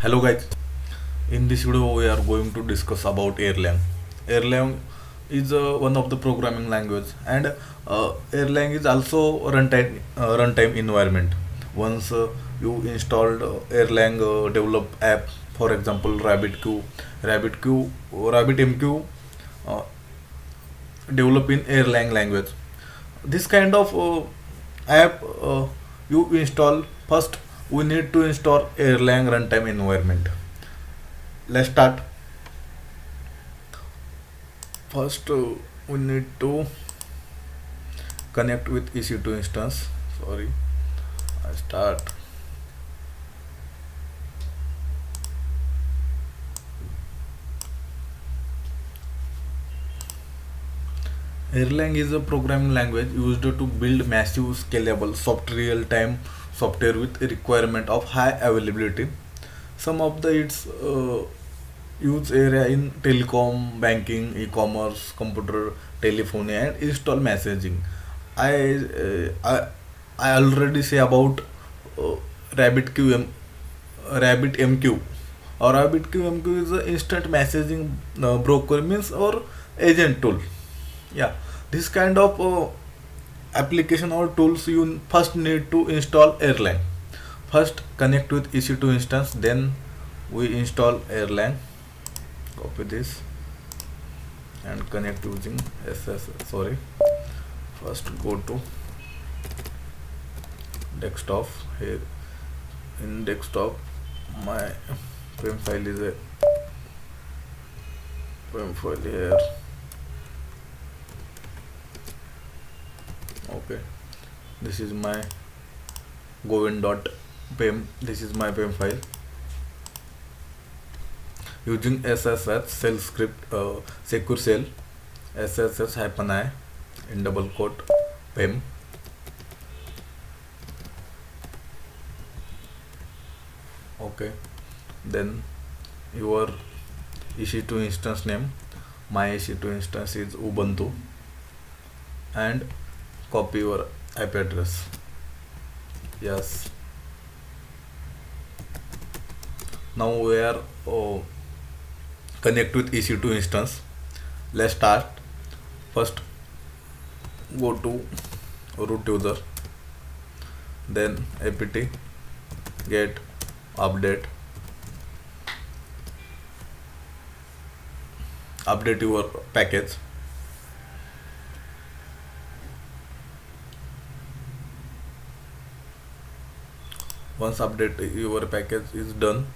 Hello guys, in this video we are going to discuss about Erlang. Erlang is one of the programming language and Erlang is also runtime environment. Once you installed Erlang develop app, for example RabbitMQ uh, develop in Erlang language. This kind of app you install first. We need to install Erlang runtime environment. Let's start. First, we need to connect with EC2 instance. Sorry, I start. Erlang is a programming language used to build massive, scalable, soft real-time software with a requirement of high availability. Some of the its use area in telecom, banking, e-commerce, computer, telephony, and install messaging. I uh, I, I already say about uh, RabbitQM, RabbitMQ. Or RabbitQMQ is a instant messaging broker means or agent tool. Yeah, this kind of application or tools you first need to install Erlang. First connect with EC2 instance, then we install Erlang. Copy this and connect using SS. Sorry. First go to desktop. Here in desktop, my PEM file is a PEM file here. Okay, this is my govin.pem. This is my PEM file using SSH shell script, secure shell SSH hyphen I in double quote PEM. Okay, then your EC2 instance name. My EC2 instance is Ubuntu and copy your IP address. Yes. Now we are connect with EC2 instance. Let's start. First go to root user, then apt get update your package. Once update your package is done,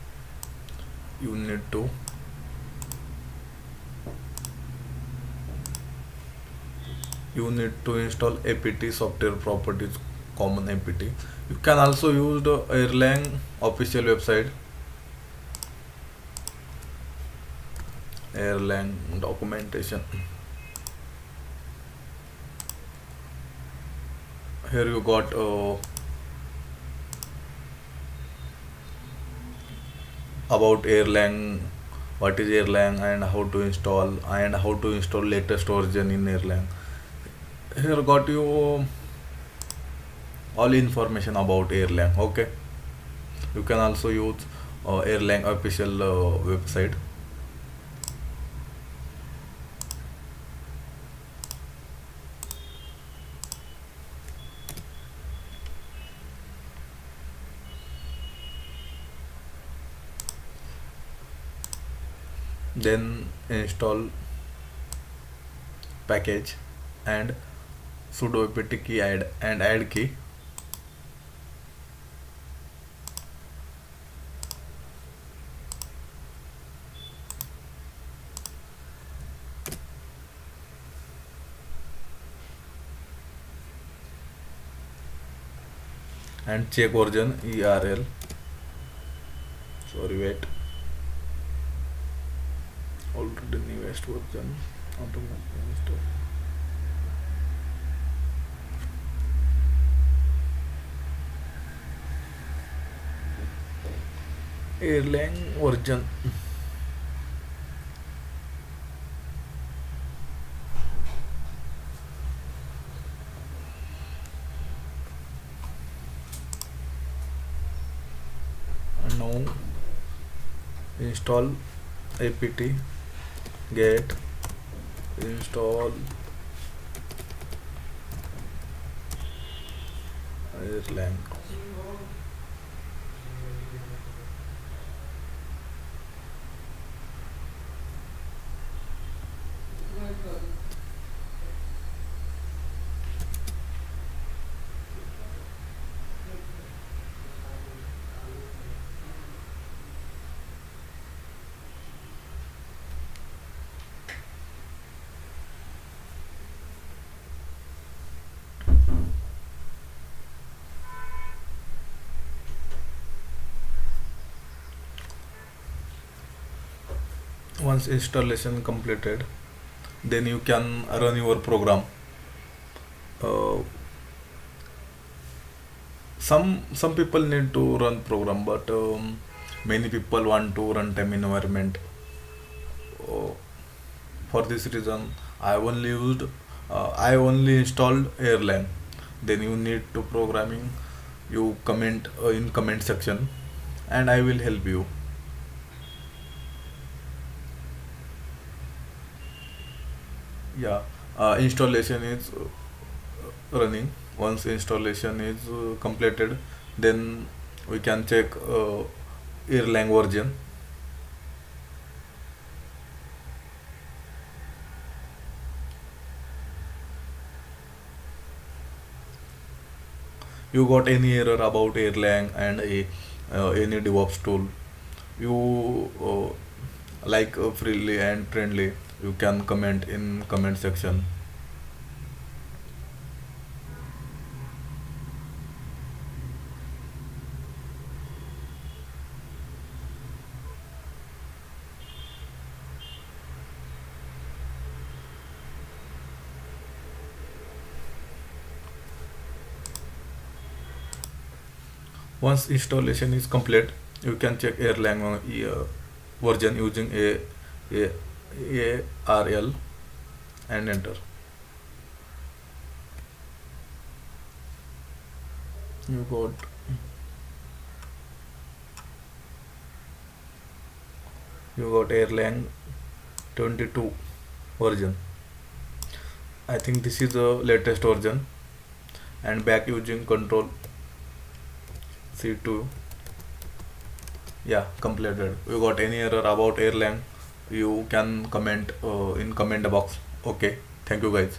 you need to install apt software properties common apt. You can also use the Erlang official website, Erlang documentation. Here you got about Erlang, what is Erlang and how to install latest version in Erlang. Here got you all information about Erlang. Okay, you can also use Erlang official website. Then install package and sudo apt key add key. And check version ERL. Sorry, wait. Already newest version automatically install. Erlang version. And now install apt get install Erlang. Once installation completed, then you can run your program. uh, some people need to run program, but many people want to runtime environment. uh, for this reason, I only installed Erlang. Then you need to programming, you comment in comment section, and I will help you. Yeah, installation is running. Once installation is completed, then we can check Erlang version. You got any error about Erlang and any DevOps tool, you like freely and friendly, you can comment in comment section. Once installation is complete, you can check Erlang version using a ARL and enter. You got Erlang 22 version. I think this is the latest version, and back using control C2. Yeah, completed. You got any error about Erlang, you can comment in comment box. Okay, thank you guys.